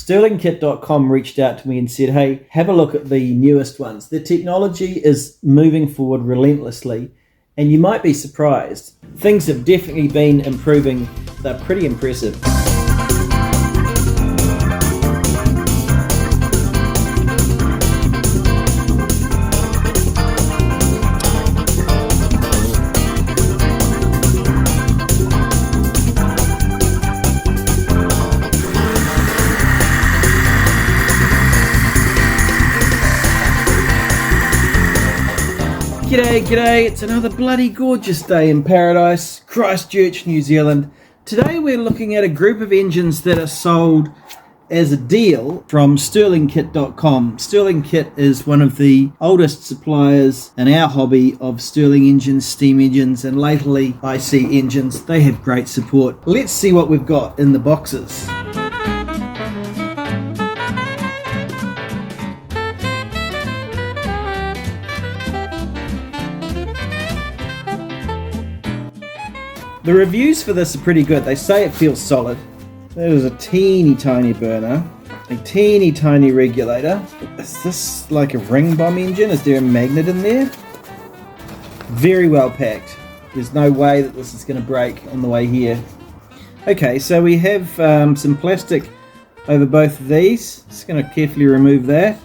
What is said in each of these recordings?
StirlingKit.com reached out to me and said, hey, have a look at the newest ones. The technology is moving forward relentlessly, and you might be surprised. Things have definitely been improving. They're pretty impressive. G'day, it's another bloody gorgeous day in paradise, Christchurch, New Zealand. Today we're looking at a group of engines that are sold as a deal from StirlingKit.com. Stirling Kit is one of the oldest suppliers in our hobby of Stirling engines, steam engines, and latterly IC engines. They have great support. Let's see what we've got in the boxes. The reviews for this are pretty good. They say it feels solid. There's a teeny tiny burner, a teeny tiny regulator. Is this like a Ringbom engine? Is there a magnet in there? Very well packed. There's no way that this is going to break on the way here. Okay, so we have some plastic over both of these. Just going to carefully remove that.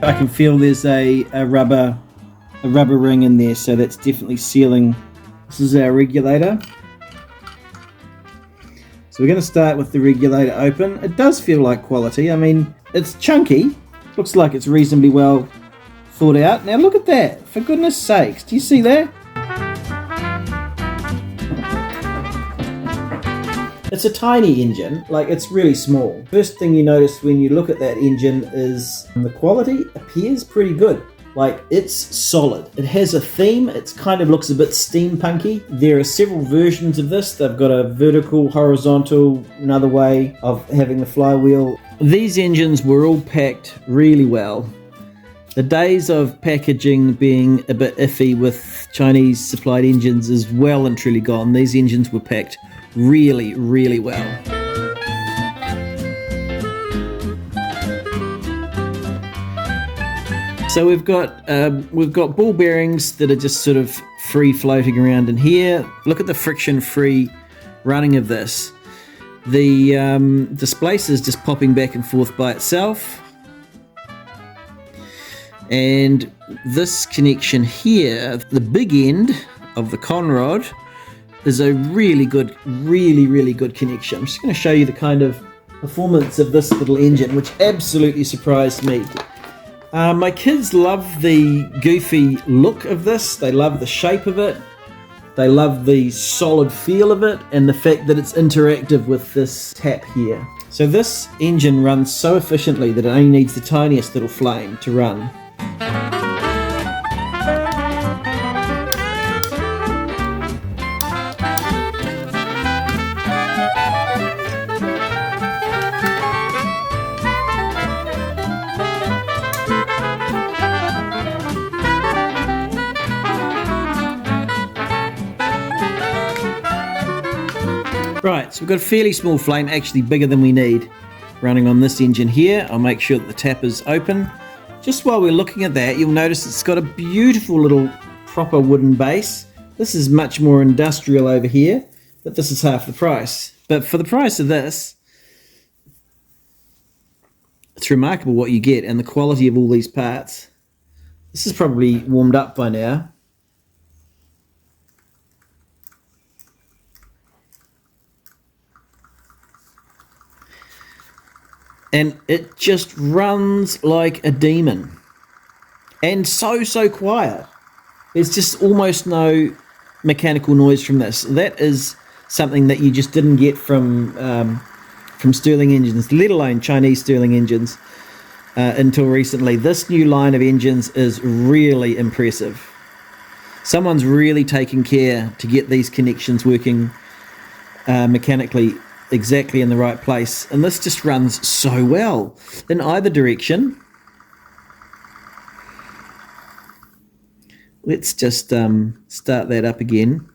I can feel there's a rubber ring in there, so that's definitely sealing. This is our regulator. So we're going to start with the regulator open. It does feel like quality. I mean, it's chunky. Looks like it's reasonably well thought out. Now look at that. For goodness sakes. Do you see that? It's a tiny engine. Like, it's really small. First thing you notice when you look at that engine is the quality appears pretty good. Like, it's solid. It has a theme. It kind of looks a bit steampunky. There are several versions of this. They've got a vertical, horizontal, another way of having the flywheel. These engines were all packed really well. The days of packaging being a bit iffy with Chinese supplied engines is well and truly gone. These engines were packed really, really well. So we've got ball bearings that are just sort of free floating around in here. Look at the friction-free running of this. The displacer is just popping back and forth by itself. And this connection here, the big end of the conrod, is a really good connection. I'm just going to show you the kind of performance of this little engine, which absolutely surprised me. My kids love the goofy look of this. They love the shape of it. They love the solid feel of it and the fact that it's interactive with this tap here. So this engine runs so efficiently that it only needs the tiniest little flame to run. Right, so we've got a fairly small flame, actually bigger than we need, running on this engine here. I'll make sure that the tap is open. Just while we're looking at that, you'll notice it's got a beautiful little proper wooden base. This is much more industrial over here, but this is half the price. But for the price of this, it's remarkable what you get and the quality of all these parts. This is probably warmed up by now. And it just runs like a demon. And so quiet. There's just almost no mechanical noise from this. That is something that you just didn't get from Stirling engines, let alone Chinese Stirling engines, until recently. This new line of engines is really impressive. Someone's really taken care to get these connections working mechanically exactly in the right place, and this just runs so well in either direction. Let's just start that up again.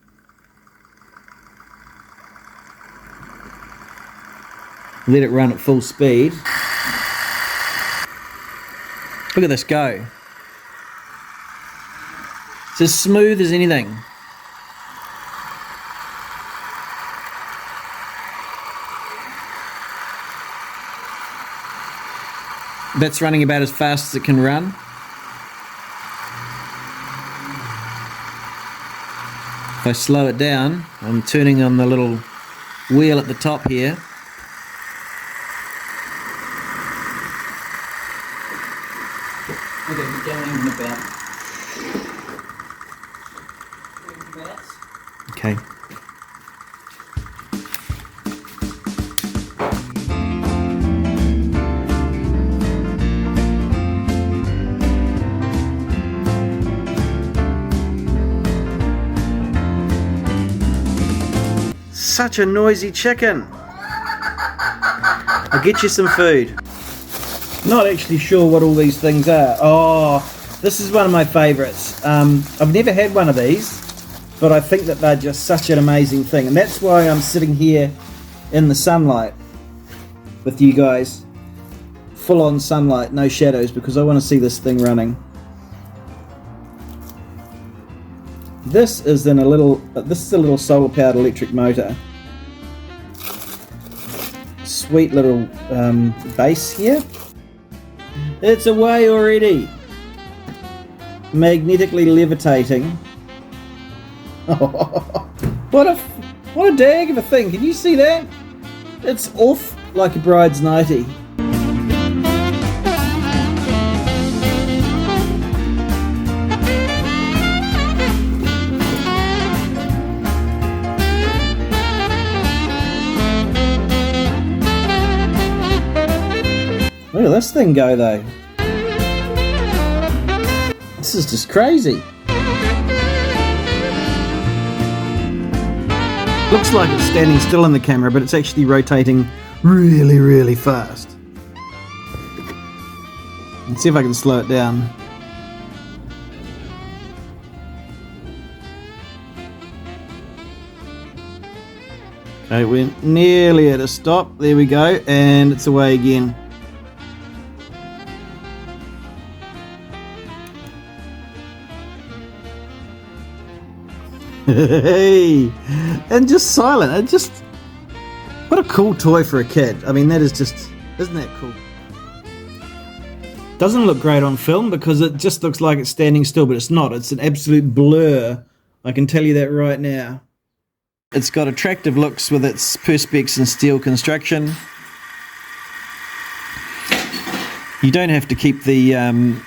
let it run at full speed. Look at this go. It's as smooth as anything. That's running about as fast as it can run. If I slow it down, I'm turning on the little wheel at the top here. Okay, we're going in about. Okay. Such a noisy chicken. I'll get you some food. Not actually sure what all these things are. Oh, this is one of my favourites. I've never had one of these, but I think that they're just such an amazing thing, and that's why I'm sitting here in the sunlight with you guys. Full on sunlight, no shadows, because I want to see this thing running. This is a little solar powered electric motor. Sweet little base here. It's away already. Magnetically levitating. What a dag of a thing. Can you see that? It's off like a bride's nightie. Look at this thing go though. This is just crazy. Looks like it's standing still in the camera, but it's actually rotating really, really fast. Let's see if I can slow it down. Okay, we're nearly at a stop. There we go, and it's away again. Hey, and just silent. What a cool toy for a kid. I mean, isn't that cool? Doesn't look great on film because it just looks like it's standing still, but it's not. It's an absolute blur. I can tell you that right now. It's got attractive looks with its perspex and steel construction. You don't have to keep the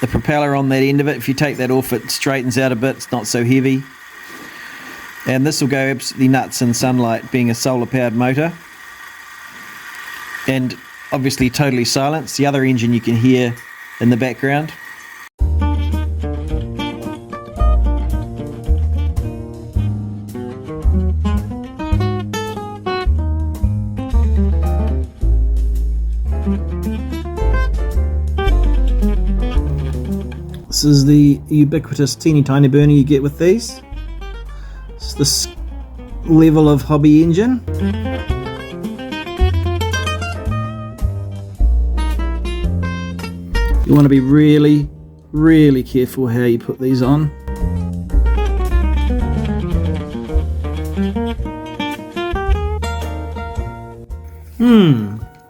propeller on that end of it. If you take that off, it straightens out a bit. It's not so heavy. And this will go absolutely nuts in sunlight, being a solar powered motor. And obviously totally silenced. The other engine you can hear in the background. This is the ubiquitous teeny tiny burner you get with these. It's this level of hobby engine. You want to be really, really careful how you put these on.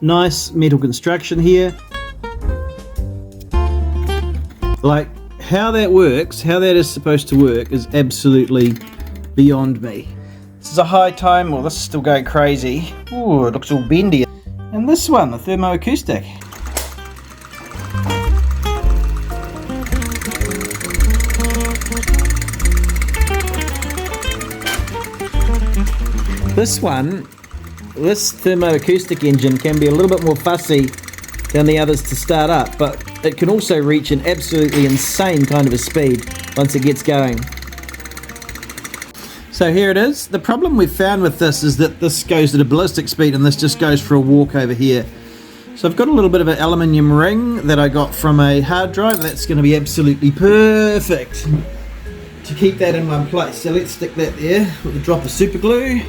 Nice metal construction here. Like, how that works, how that is supposed to work is absolutely beyond me. This is a high time, well, this is still going crazy. Ooh, it looks all bendy. And this one, the Thermoacoustic. This Thermoacoustic engine can be a little bit more fussy than the others to start up, but it can also reach an absolutely insane kind of a speed once it gets going. So here it is. The problem we've found with this is that this goes at a ballistic speed and this just goes for a walk over here. So I've got a little bit of an aluminium ring that I got from a hard drive. That's going to be absolutely perfect to keep that in one place. So let's stick that there with a drop of super glue.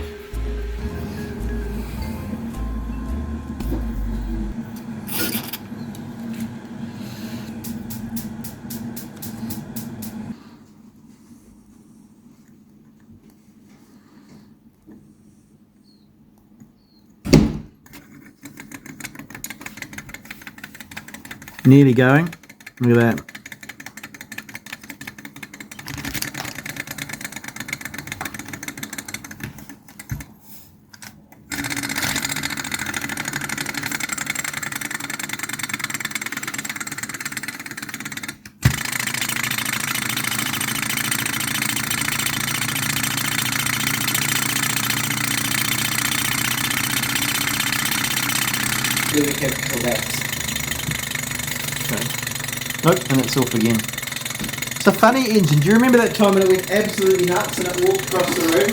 Nearly going. Look at that. Nope, and it's off again. It's a funny engine. Do you remember that time when it went absolutely nuts and it walked across the room?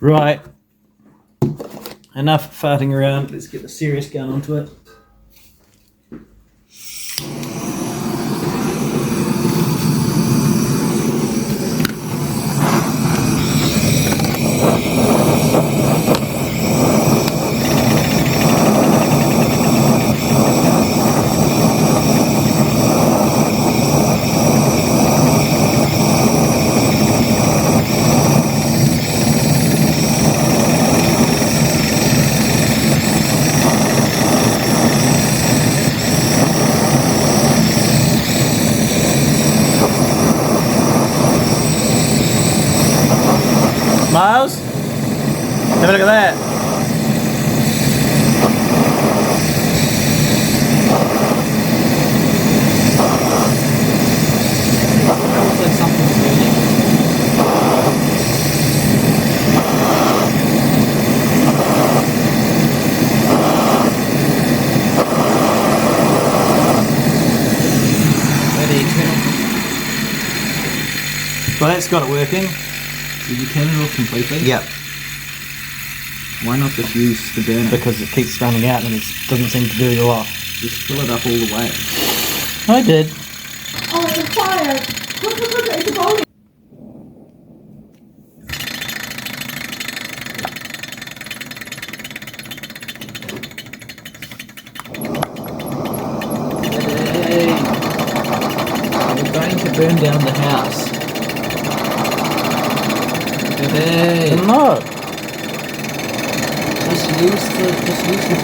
Right. Enough farting around. Let's get the serious gun onto it. Miles, have a look at that. Looks like something's moving. Well, that's got it working. Did you turn it off completely? Yep. Why not just use the burner? Because it keeps running out and it doesn't seem to do a lot. Just fill it up all the way. I did. Oh, it's a fire! Look, it's a volume! Hey! We're going to burn down the house. Hey! No. Just use the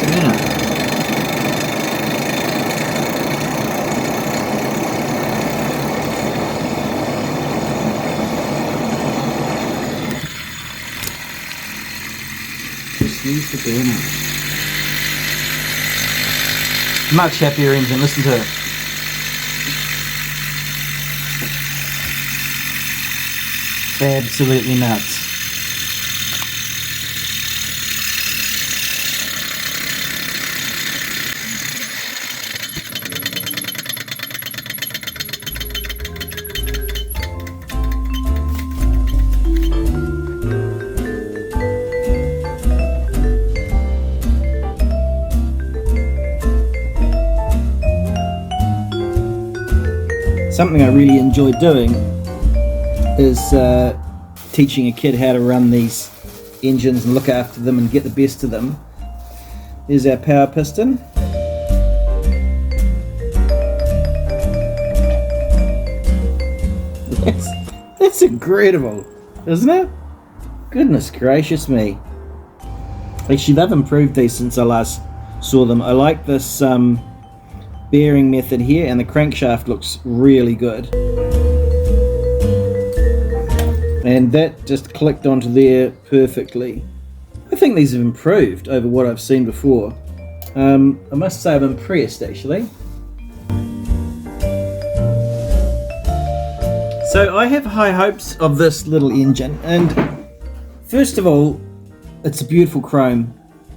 burner. Just use the burner. Much happier engine, listen to it. Absolutely nuts. Something I really enjoy doing is teaching a kid how to run these engines and look after them and get the best of them. Here's our power piston. That's incredible, isn't it? Goodness gracious me. Actually, they've improved these since I last saw them. I like this bearing method here, and the crankshaft looks really good. And that just clicked onto there perfectly. I think these have improved over what I've seen before. I must say I'm impressed, actually. So I have high hopes of this little engine, and first of all, it's a beautiful chrome.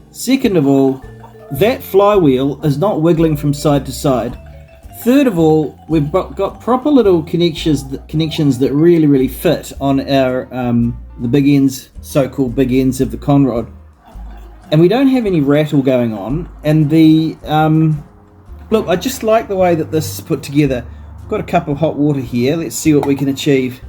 Second of all, that flywheel is not wiggling from side to side. Third of all, we've got proper little connections that really fit on our the big ends, so-called big ends of the conrod, and we don't have any rattle going on. And the look, I just like the way that this is put together. I've got a cup of hot water here. Let's see what we can achieve.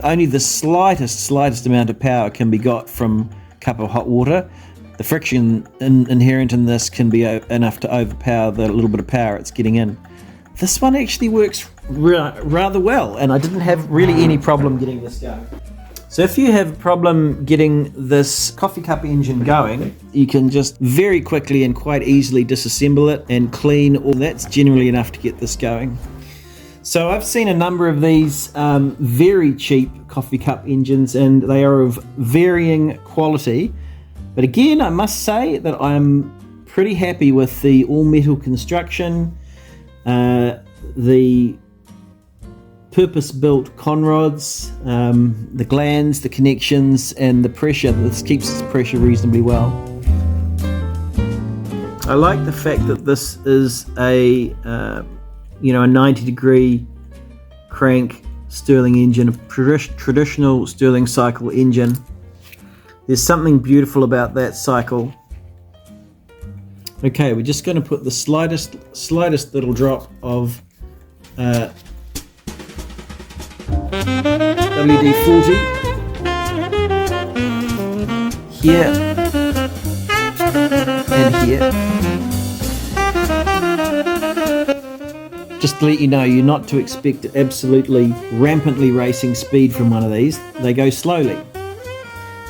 Only the slightest amount of power can be got from cup of hot water. The friction inherent in this can be enough to overpower the little bit of power it's getting in. This one actually works rather well, and I didn't have really any problem getting this going. So if you have a problem getting this coffee cup engine going, you can just very quickly and quite easily disassemble it and clean all. That's generally enough to get this going. So I've seen a number of these very cheap coffee cup engines, and they are of varying quality. But again, I must say that I'm pretty happy with the all-metal construction, the purpose-built conrods, the glands, the connections, and the pressure. This keeps its pressure reasonably well. I like the fact that this is a 90-degree crank Stirling engine, a traditional Stirling cycle engine. There's something beautiful about that cycle. Okay, we're just going to put the slightest little drop of WD-40 here and here. Just to let you know, you're not to expect absolutely rampantly racing speed from one of these. They go slowly.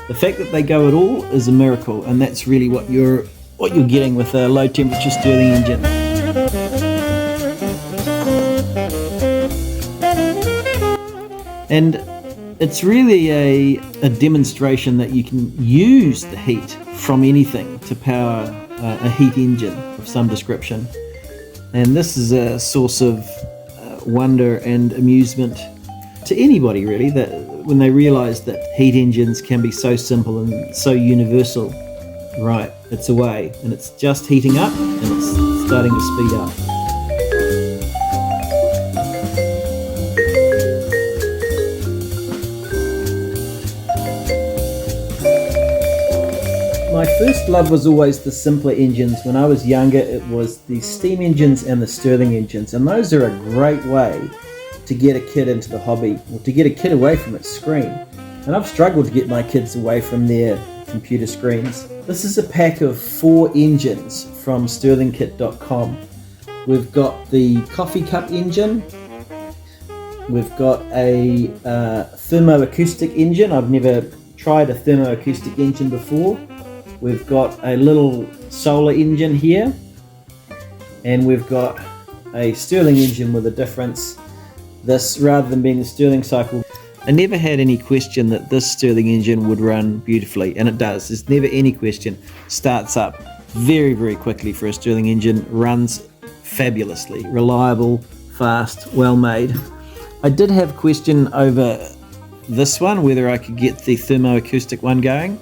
The fact that they go at all is a miracle, and that's really what you're getting with a low temperature Stirling engine. And it's really a demonstration that you can use the heat from anything to power a heat engine of some description. And this is a source of wonder and amusement to anybody, really, that when they realize that heat engines can be so simple and so universal. Right, it's away, and it's just heating up, and it's starting to speed up. My first love was always the simpler engines. When I was younger, it was the steam engines and the Stirling engines, and those are a great way to get a kid into the hobby, or to get a kid away from its screen. And I've struggled to get my kids away from their computer screens. This is a pack of 4 engines from stirlingkit.com. We've got the coffee cup engine. We've got a thermoacoustic engine. I've never tried a thermoacoustic engine before. We've got a little solar engine here, and we've got a Stirling engine with a difference. This, rather than being the Stirling cycle, I never had any question that this Stirling engine would run beautifully, and it does. There's never any question. Starts up very, very quickly for a Stirling engine, runs fabulously, reliable, fast, well made. I did have a question over this one, whether I could get the thermoacoustic one going.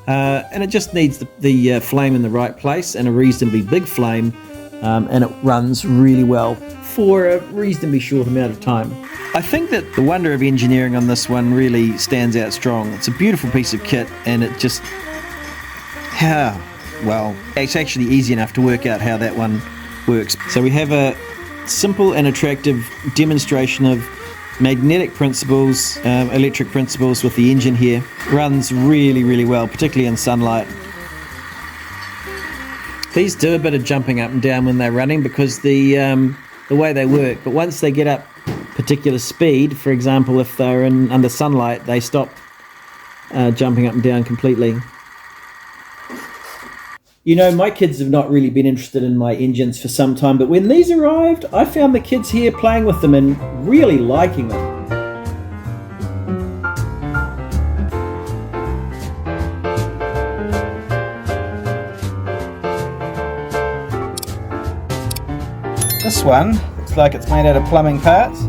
And it just needs the flame in the right place, and a reasonably big flame, and it runs really well for a reasonably short amount of time. I think that the wonder of engineering on this one really stands out strong. It's a beautiful piece of kit, and it just, well, it's actually easy enough to work out how that one works. So we have a simple and attractive demonstration of magnetic principles, electric principles with the engine here. Runs really, really well, particularly in sunlight. These do a bit of jumping up and down when they're running because the way they work, but once they get up particular speed, for example, if they're under sunlight, they stop jumping up and down completely. You know, my kids have not really been interested in my engines for some time, but when these arrived, I found the kids here playing with them and really liking them. This one looks like it's made out of plumbing parts.